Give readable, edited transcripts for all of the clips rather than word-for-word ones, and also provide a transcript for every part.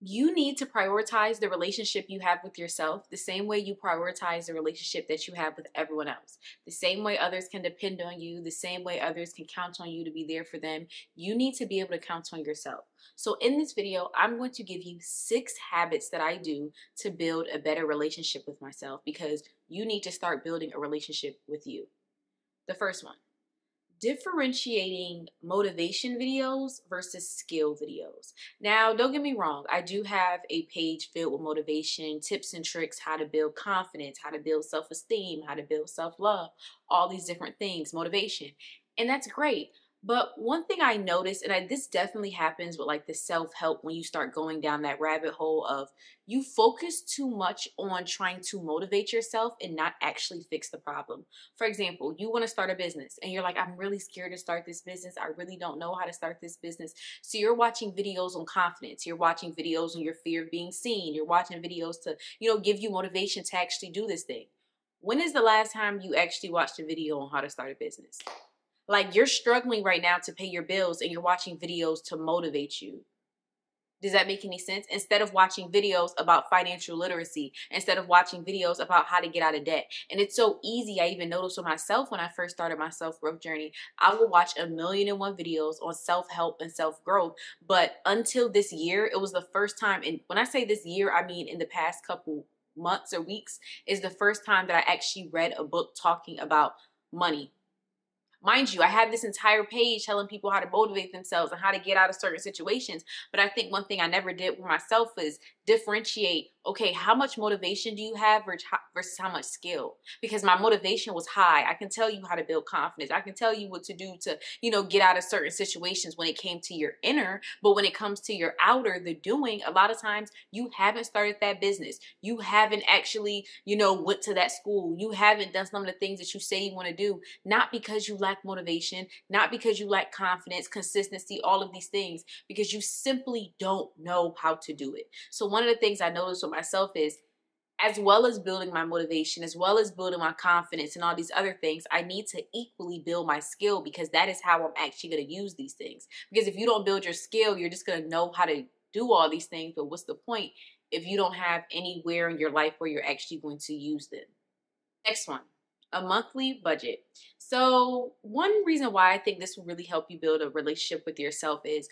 You need to prioritize the relationship you have with yourself the same way you prioritize the relationship that you have with everyone else. The same way others can depend on you, the same way others can count on you to be there for them, you need to be able to count on yourself. So in this video, I'm going to give you 6 habits that I do to build a better relationship with myself, because you need to start building a relationship with you. The first one: differentiating motivation videos versus skill videos. Now, don't get me wrong, I do have a page filled with motivation, tips and tricks, how to build confidence, how to build self-esteem, how to build self-love, all these different things, motivation. And that's great. But one thing I noticed, and this definitely happens with like the self-help, when you start going down that rabbit hole of you focus too much on trying to motivate yourself and not actually fix the problem. For example, you want to start a business and you're like, I'm really scared to start this business. I really don't know how to start this business. So you're watching videos on confidence. You're watching videos on your fear of being seen. You're watching videos to, give you motivation to actually do this thing. When is the last time you actually watched a video on how to start a business? Like, you're struggling right now to pay your bills and you're watching videos to motivate you. Does that make any sense? Instead of watching videos about financial literacy, instead of watching videos about how to get out of debt. And it's so easy. I even noticed with myself when I first started my self-growth journey, I would watch 1,000,001 videos on self-help and self-growth. But until this year, it was the first time, and when I say this year, I mean in the past couple months or weeks, is the first time that I actually read a book talking about money. Mind you, I have this entire page telling people how to motivate themselves and how to get out of certain situations. But I think one thing I never did for myself is differentiate, okay, how much motivation do you have versus how much skill? Because my motivation was high. I can tell you how to build confidence. I can tell you what to do to, get out of certain situations when it came to your inner. But when it comes to your outer, the doing, a lot of times you haven't started that business. You haven't actually, went to that school. You haven't done some of the things that you say you want to do, not because you lack motivation, not because you lack confidence, consistency, all of these things, because you simply don't know how to do it. So one of the things I noticed with myself is, as well as building my motivation, as well as building my confidence and all these other things, I need to equally build my skill, because that is how I'm actually going to use these things. Because if you don't build your skill, you're just going to know how to do all these things. But what's the point if you don't have anywhere in your life where you're actually going to use them? Next one: a monthly budget. So one reason why I think this will really help you build a relationship with yourself is,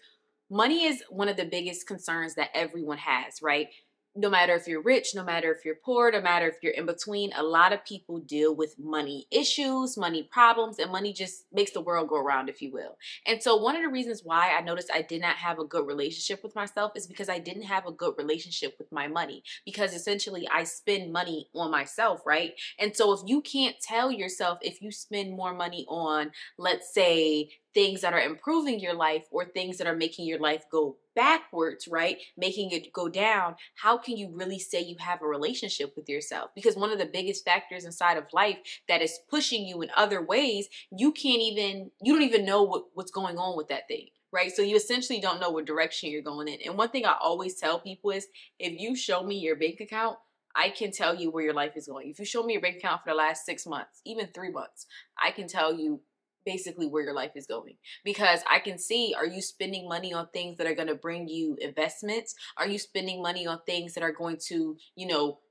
money is one of the biggest concerns that everyone has, right? No matter if you're rich, no matter if you're poor, no matter if you're in between, a lot of people deal with money issues, money problems, and money just makes the world go around, if you will. And so one of the reasons why I noticed I did not have a good relationship with myself is because I didn't have a good relationship with my money, because essentially I spend money on myself, right? And so if you can't tell yourself, if you spend more money on, let's say, things that are improving your life or things that are making your life go backwards, right? Making it go down, how can you really say you have a relationship with yourself? Because one of the biggest factors inside of life that is pushing you in other ways, you don't even know what's going on with that thing, right? So you essentially don't know what direction you're going in. And one thing I always tell people is, if you show me your bank account, I can tell you where your life is going. If you show me your bank account for the last 6 months, even 3 months, I can tell you basically where your life is going, because I can see, are you spending money on things that are going to bring you investments? Are you spending money on things that are going to,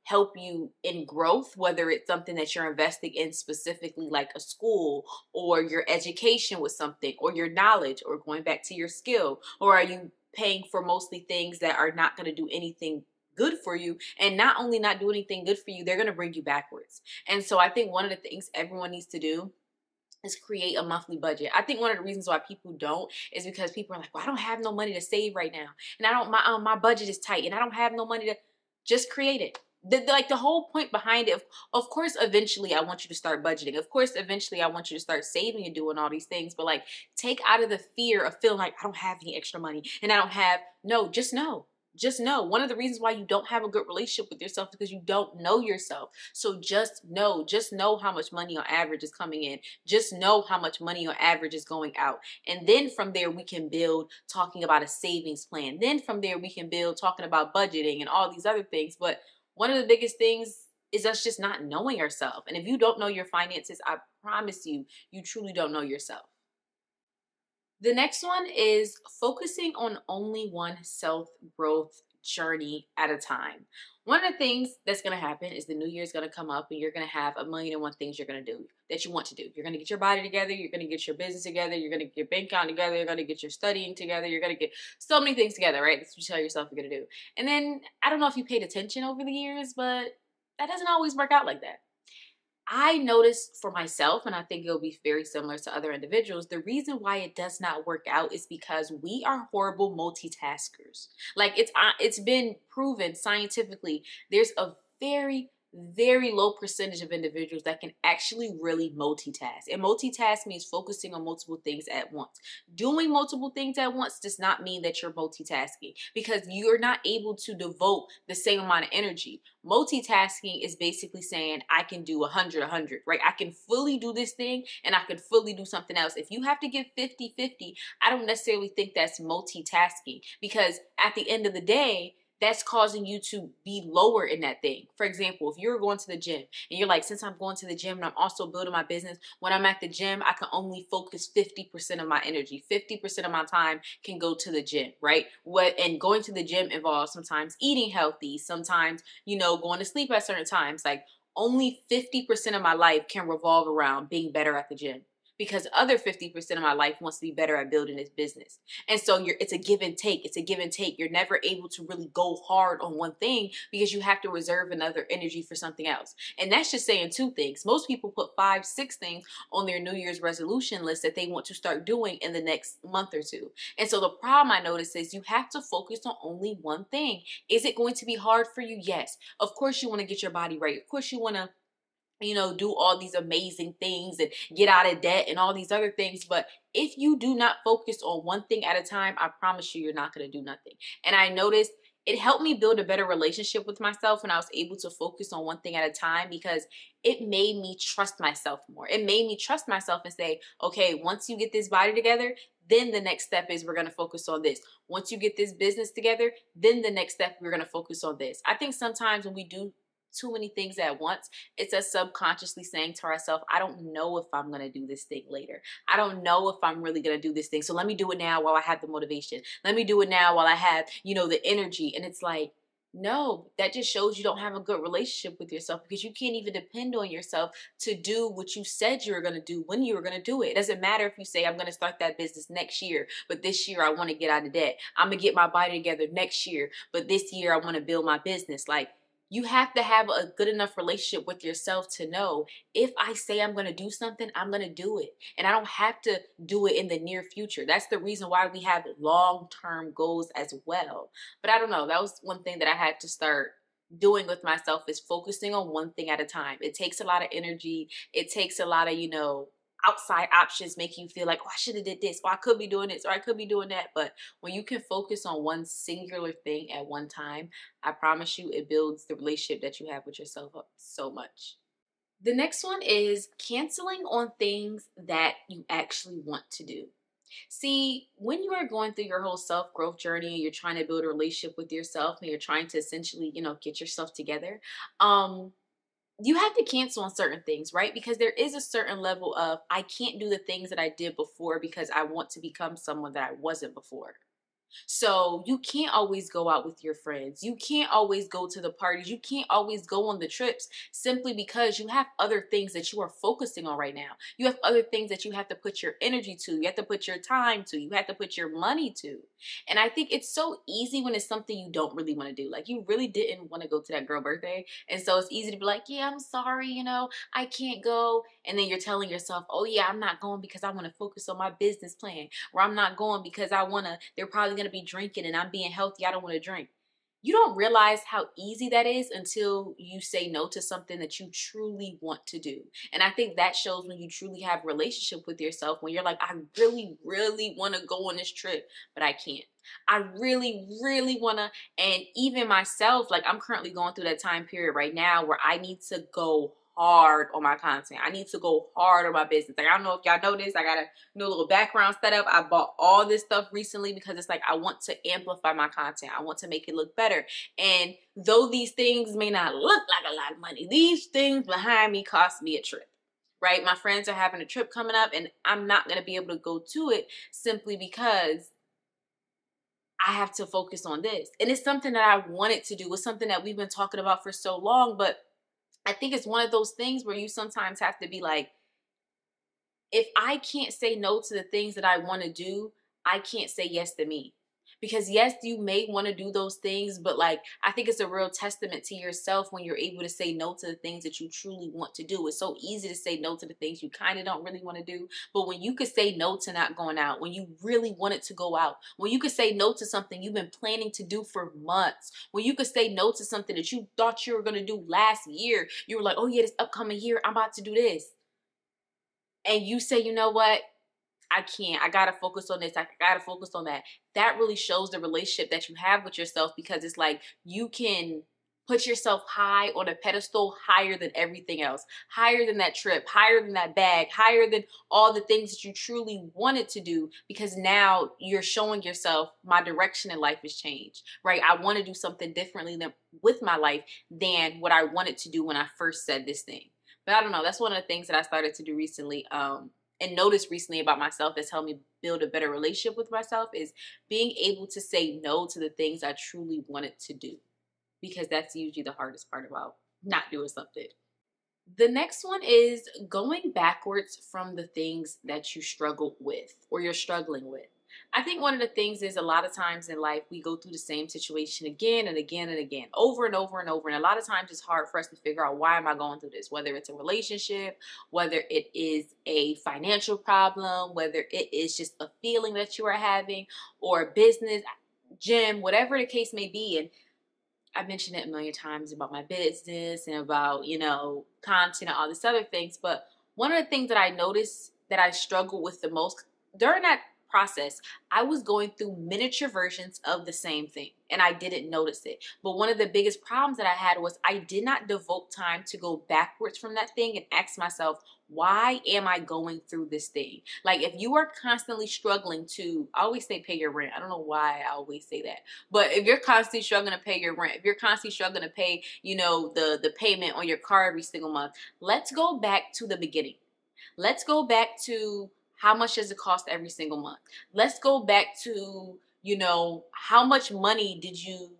help you in growth, whether it's something that you're investing in specifically, like a school, or your education with something, or your knowledge, or going back to your skill? Or are you paying for mostly things that are not going to do anything good for you, and not only not do anything good for you, they're going to bring you backwards? And so I think one of the things everyone needs to do is create a monthly budget. I think one of the reasons why people don't is because people are like, well, I don't have no money to save right now, and my budget is tight, and I don't have no money to. Just create it. The whole point behind it, of course, eventually I want you to start budgeting. Of course, eventually I want you to start saving and doing all these things. But like, take out of the fear of feeling like I don't have any extra money and I don't have. No, just know. Just know. One of the reasons why you don't have a good relationship with yourself is because you don't know yourself. So just know how much money on average is coming in. Just know how much money on average is going out. And then from there, we can build talking about a savings plan. Then from there, we can build talking about budgeting and all these other things. But one of the biggest things is us just not knowing ourselves. And if you don't know your finances, I promise you, you truly don't know yourself. The next one is focusing on only one self-growth journey at a time. One of the things that's going to happen is the new year is going to come up and you're going to have a million and one things you're going to do that you want to do. You're going to get your body together. You're going to get your business together. You're going to get your bank account together. You're going to get your studying together. You're going to get so many things together, right? That's what you tell yourself you're going to do. And then I don't know if you paid attention over the years, but that doesn't always work out like that. I noticed for myself, and I think it'll be very similar to other individuals, the reason why it does not work out is because we are horrible multitaskers. Like it's been proven scientifically, there's a very low percentage of individuals that can actually really multitask. And multitask means focusing on multiple things at once. Doing multiple things at once does not mean that you're multitasking, because you're not able to devote the same amount of energy. Multitasking is basically saying I can do 100, right? I can fully do this thing and I can fully do something else. If you have to give 50-50, I don't necessarily think that's multitasking, because at the end of the day, that's causing you to be lower in that thing. For example, if you're going to the gym and you're like, since I'm going to the gym and I'm also building my business, when I'm at the gym, I can only focus 50% of my energy. 50% of my time can go to the gym, right? And going to the gym involves sometimes eating healthy, sometimes, going to sleep at certain times. Like only 50% of my life can revolve around being better at the gym, because other 50% of my life wants to be better at building this business. And so it's a give and take. It's a give and take. You're never able to really go hard on one thing because you have to reserve another energy for something else. And that's just saying two things. Most people put 5-6 things on their New Year's resolution list that they want to start doing in the next month or two. And so the problem I notice is you have to focus on only one thing. Is it going to be hard for you? Yes. Of course you want to get your body right. Of course you want to do all these amazing things and get out of debt and all these other things. But if you do not focus on one thing at a time, I promise you're not going to do nothing. And I noticed it helped me build a better relationship with myself when I was able to focus on one thing at a time, because it made me trust myself more. It made me trust myself and say, okay, once you get this body together, then the next step is we're going to focus on this. Once you get this business together, then the next step, we're going to focus on this. I think sometimes when we do too many things at once, it's us subconsciously saying to ourselves, I don't know if I'm going to do this thing later. I don't know if I'm really going to do this thing. So let me do it now while I have the motivation. Let me do it now while I have, the energy. And it's like, no, that just shows you don't have a good relationship with yourself, because you can't even depend on yourself to do what you said you were going to do when you were going to do it. It doesn't matter if you say, I'm going to start that business next year, but this year I want to get out of debt. I'm going to get my body together next year, but this year I want to build my business. Like, you have to have a good enough relationship with yourself to know, if I say I'm going to do something, I'm going to do it. And I don't have to do it in the near future. That's the reason why we have long-term goals as well. But I don't know. That was one thing that I had to start doing with myself, is focusing on one thing at a time. It takes a lot of energy. It takes a lot of, outside options make you feel like, oh, I should have did this, or I could be doing this, or I could be doing that. But when you can focus on one singular thing at one time, I promise you it builds the relationship that you have with yourself up so much. The next one is canceling on things that you actually want to do. See, when you are going through your whole self-growth journey and you're trying to build a relationship with yourself and you're trying to essentially, get yourself together, you have to cancel on certain things, right? Because there is a certain level of, I can't do the things that I did before because I want to become someone that I wasn't before. So you can't always go out with your friends. You can't always go to the parties. You can't always go on the trips, simply because you have other things that you are focusing on right now. You have other things that you have to put your energy to. You have to put your time to. You have to put your money to. And I think it's so easy when it's something you don't really want to do. Like, you really didn't want to go to that girl birthday. And so it's easy to be like, yeah, I'm sorry, I can't go. And then you're telling yourself, oh yeah, I'm not going because I want to focus on my business plan. Or I'm not going because they're probably going to be drinking and I'm being healthy. I don't want to drink. You don't realize how easy that is until you say no to something that you truly want to do. And I think that shows when you truly have a relationship with yourself, when you're like, I really, really want to go on this trip, but I can't. I really, really want to. And even myself, like, I'm currently going through that time period right now where I need to go hard on my content. I need to go hard on my business. Like, I don't know if y'all know this. I got a new little background set up. I bought all this stuff recently because it's like, I want to amplify my content. I want to make it look better. And though these things may not look like a lot of money, these things behind me cost me a trip. Right? My friends are having a trip coming up and I'm not going to be able to go to it simply because I have to focus on this. And it's something that I wanted to do. It's something that we've been talking about for so long. But I think it's one of those things where you sometimes have to be like, if I can't say no to the things that I want to do, I can't say yes to me. Because yes, you may want to do those things, but like, I think it's a real testament to yourself when you're able to say no to the things that you truly want to do. It's so easy to say no to the things you kind of don't really want to do. But when you could say no to not going out, when you really wanted to go out, when you could say no to something you've been planning to do for months, when you could say no to something that you thought you were going to do last year, you were like, oh yeah, this upcoming year, I'm about to do this. And you say, you know what? I can't. I got to focus on this. I got to focus on that. That really shows the relationship that you have with yourself, because it's like you can put yourself high on a pedestal, higher than everything else, higher than that trip, higher than that bag, higher than all the things that you truly wanted to do, because now you're showing yourself, my direction in life has changed, right? I want to do something differently with my life than what I wanted to do when I first said this thing. But I don't know. That's one of the things that I started to do recently. And noticed recently about myself that's helped me build a better relationship with myself is being able to say no to the things I truly wanted to do, because that's usually the hardest part about not doing something. The next one is going backwards from the things that you struggle with or you're struggling with. I think one of the things is a lot of times in life we go through the same situation again and again and again, over and over and over. And a lot of times it's hard for us to figure out, why am I going through this? Whether it's a relationship, whether it is a financial problem, whether it is just a feeling that you are having, or a business, gym, whatever the case may be. And I mentioned it a million times about my business and about, content and all these other things. But one of the things that I noticed that I struggle with the most during that process, I was going through miniature versions of the same thing and I didn't notice it. But one of the biggest problems that I had was I did not devote time to go backwards from that thing and ask myself, why am I going through this thing? Like, if you are constantly struggling to, I always say pay your rent. I don't know why I always say that. But if you're constantly struggling to pay your rent, if you're constantly struggling to pay, the payment on your car every single month, let's go back to the beginning. Let's go back to, how much does it cost every single month? Let's go back to, how much money did you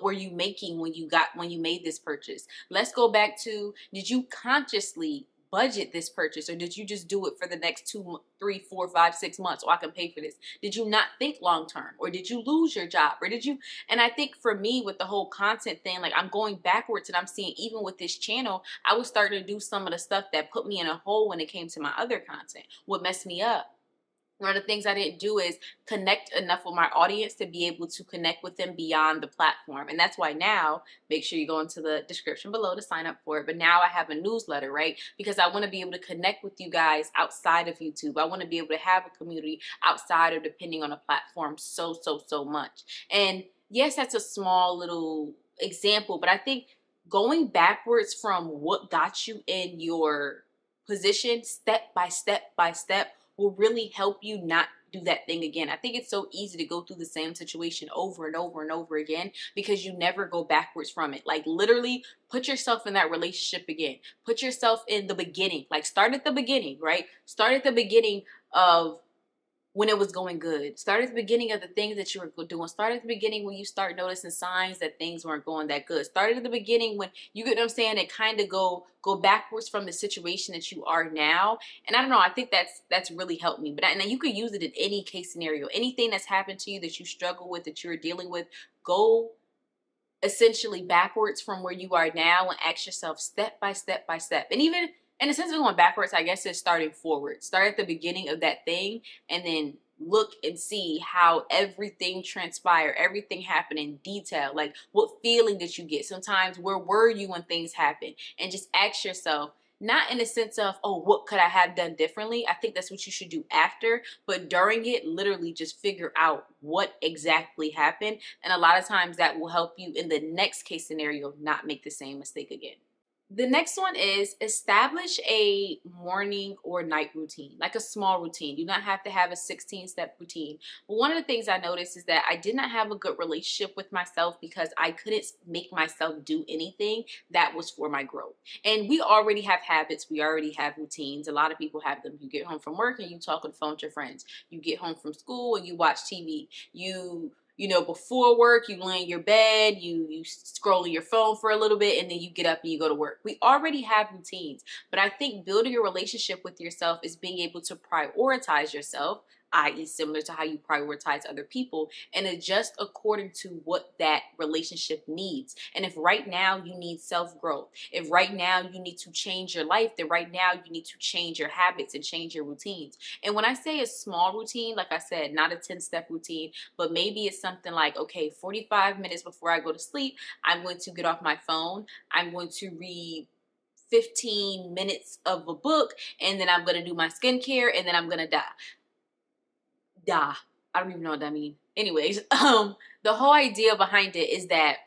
were you making when you made this purchase? Let's go back to, did you consciously budget this purchase, or did you just do it for the next 2, 3, 4, 5, 6 months? Oh, I can pay for this. Did you not think long term, or did you lose your job, or did you? And I think for me, with the whole content thing, like, I'm going backwards, and I'm seeing even with this channel, I was starting to do some of the stuff that put me in a hole when it came to my other content. What messed me up, one of the things I didn't do is connect enough with my audience to be able to connect with them beyond the platform. And that's why now, make sure you go into the description below to sign up for it. But now I have a newsletter, right? Because I want to be able to connect with you guys outside of YouTube. I want to be able to have a community outside of depending on a platform so much. And yes, that's a small little example, but I think going backwards from what got you in your position, step by step by step, will really help you not do that thing again. I think it's so easy to go through the same situation over and over and over again because you never go backwards from it. Like, literally put yourself in that relationship again. Put yourself in the beginning. Like, start at the beginning, right? Start at the beginning of when it was going good. Start at the beginning of the things that you were doing. Start at the beginning when you start noticing signs that things weren't going that good. Start at the beginning when, you get what I'm saying, and kind of go backwards from the situation that you are now. And I don't know, I think that's really helped me. But and you could use it in any case scenario. Anything that's happened to you that you struggle with, that you're dealing with, go essentially backwards from where you are now and ask yourself step by step by step. And even in a sense of going backwards, I guess it's starting forward. Start at the beginning of that thing and then look and see how everything transpired, everything happened in detail. Like, what feeling did you get? Sometimes, where were you when things happened? And just ask yourself, not in a sense of, oh, what could I have done differently? I think that's what you should do after. But during it, literally just figure out what exactly happened. And a lot of times that will help you in the next case scenario not make the same mistake again. The next one is establish a morning or night routine, like a small routine. You do not have to have a 16-step routine. But one of the things I noticed is that I did not have a good relationship with myself because I couldn't make myself do anything that was for my growth. And we already have habits. We already have routines. A lot of people have them. You get home from work and you talk on the phone with your friends. You get home from school and you watch TV. You You know, before work, you lay in your bed, you scroll on your phone for a little bit, and then you get up and you go to work. We already have routines, but I think building a relationship with yourself is being able to prioritize yourself, i.e. similar to how you prioritize other people, and adjust according to what that relationship needs. And if right now you need self-growth, if right now you need to change your life, then right now you need to change your habits and change your routines. And when I say a small routine, like I said, not a 10-step routine, but maybe it's something like, okay, 45 minutes before I go to sleep, I'm going to get off my phone. I'm going to read 15 minutes of a book, and then I'm going to do my skincare, and then I'm going to die. I don't even know what that means. Anyways, the whole idea behind it is that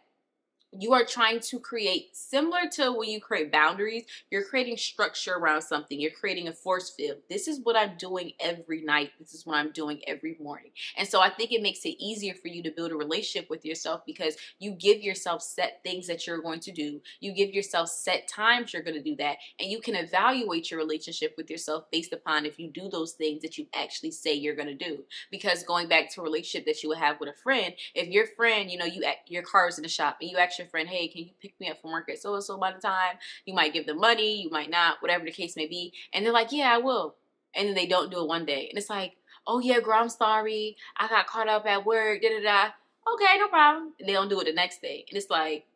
you are trying to create, similar to when you create boundaries, you're creating structure around something. You're creating a force field. This is what I'm doing every night. This is what I'm doing every morning. And so I think it makes it easier for you to build a relationship with yourself because you give yourself set things that you're going to do. You give yourself set times you're going to do that. And you can evaluate your relationship with yourself based upon if you do those things that you actually say you're going to do. Because going back to a relationship that you would have with a friend, if your friend, you know, your car is in the shop and you ask your friend, hey, can you pick me up from work at so-and-so by the time? You might give them money, you might not, whatever the case may be. And they're like, yeah, I will. And then they don't do it one day. And it's like, oh yeah, girl, I'm sorry. I got caught up at work, da-da-da. Okay, no problem. And they don't do it the next day. And it's like,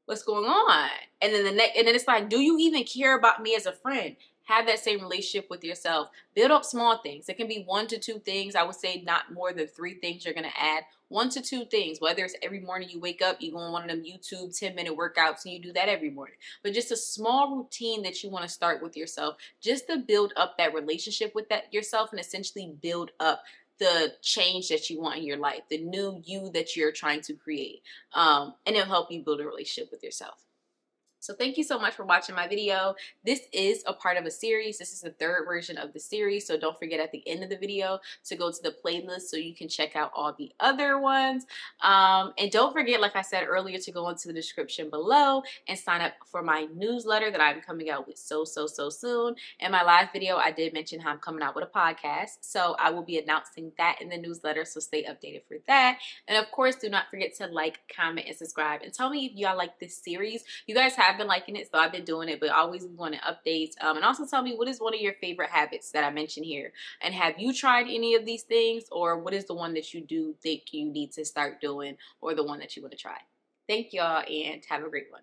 what's going on? And then it's like, do you even care about me as a friend? Have that same relationship with yourself. Build up small things. It can be 1 to 2 things. I would say not more than 3 things you're going to add. 1 to 2 things. Whether it's every morning you wake up, you go on one of them YouTube 10-minute workouts and you do that every morning. But just a small routine that you want to start with yourself just to build up that relationship with that yourself and essentially build up the change that you want in your life, the new you that you're trying to create. And it'll help you build a relationship with yourself. So thank you so much for watching my video. This is a part of a series. This is the 3rd version of the series. So don't forget at the end of the video to go to the playlist so you can check out all the other ones. And don't forget, like I said earlier, to go into the description below and sign up for my newsletter that I'm coming out with so soon. In my last video, I did mention how I'm coming out with a podcast. So I will be announcing that in the newsletter. So stay updated for that. And of course, do not forget to like, comment, and subscribe. And tell me if y'all like this series. You guys have been liking it, so I've been doing it, but always wanting updates. And also tell me what is one of your favorite habits that I mentioned here, and have you tried any of these things, or what is the one that you do think you need to start doing, or the one that you want to try. Thank y'all, and have a great one.